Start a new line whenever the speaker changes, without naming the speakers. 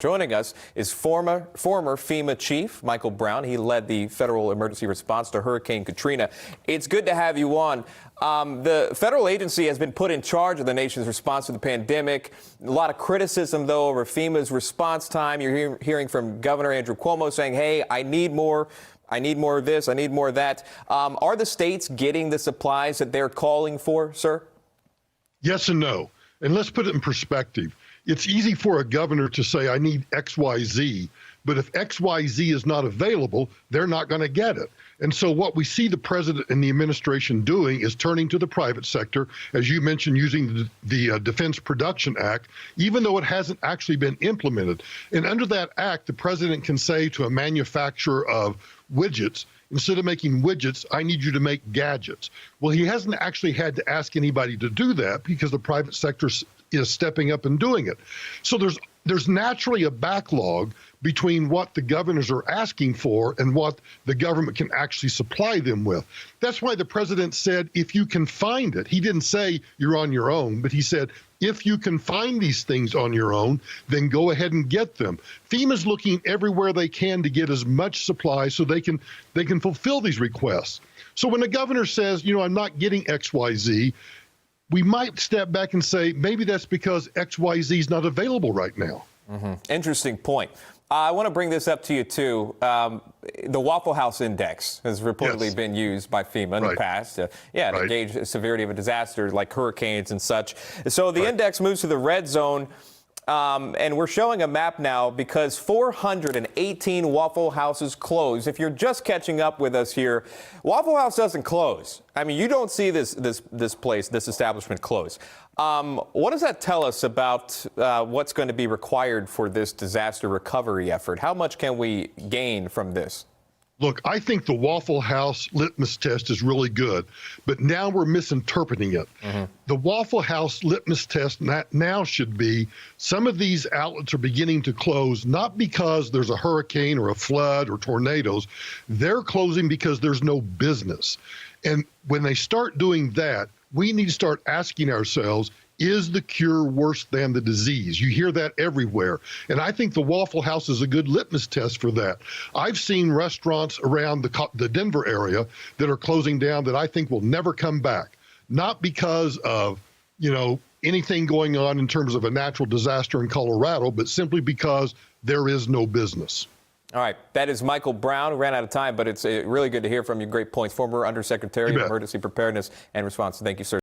Joining us is former Fema chief Michael Brown. He led the federal emergency response to Hurricane Katrina. It's good to have you on. The federal agency has been put in charge of the nation's response to the pandemic. A lot of criticism, though, over FEMA's response time. You're hearing from Governor Andrew Cuomo saying, hey, I need more of this, I need more of that. Are the states getting the supplies that they're calling for, sir?
Yes and no. And let's put it in perspective. It's easy for a governor to say, I need X, Y, Z, but if X, Y, Z is not available, they're not going to get it. And so what we see the president and the administration doing is turning to the private sector, as you mentioned, using the Defense Production Act, even though it hasn't actually been implemented. And under that act, the president can say to a manufacturer of widgets, instead of making widgets, I need you to make gadgets. Well, he hasn't actually had to ask anybody to do that because the private sector is stepping up and doing it. So there's naturally a backlog between what the governors are asking for and what the government can actually supply them with. That's why the president said, if you can find it. He didn't say you're on your own, but he said, if you can find these things on your own, then go ahead and get them. FEMA's looking everywhere they can to get as much supply so they can fulfill these requests. So when the governor says, I'm not getting X, Y, Z, we might step back and say, maybe that's because X, Y, Z is not available right now.
Interesting point. I want to bring this up to you, too. The Waffle House Index has reportedly been used by FEMA in the past to gauge the severity of a disaster like hurricanes and such. So the index moves to the red zone. And we're showing a map now because 418 Waffle Houses closed. If you're just catching up with us here, Waffle House doesn't close. I mean, you don't see this establishment close. What does that tell us about what's going to be required for this disaster recovery effort? How much can we gain from this?
Look, I think the Waffle House litmus test is really good, but now we're misinterpreting it. The Waffle House litmus test now should be some of these outlets are beginning to close, not because there's a hurricane or a flood or tornadoes. They're closing because there's no business. And when they start doing that, we need to start asking ourselves, is the cure worse than the disease? You hear that everywhere. And I think the Waffle House is a good litmus test for that. I've seen restaurants around the Denver area that are closing down that I think will never come back. Not because of, anything going on in terms of a natural disaster in Colorado, but simply because there is no business.
All right. That is Michael Brown. We ran out of time, but it's really good to hear from you. Great points. Former Undersecretary of Emergency Preparedness and Response. Thank you, sir.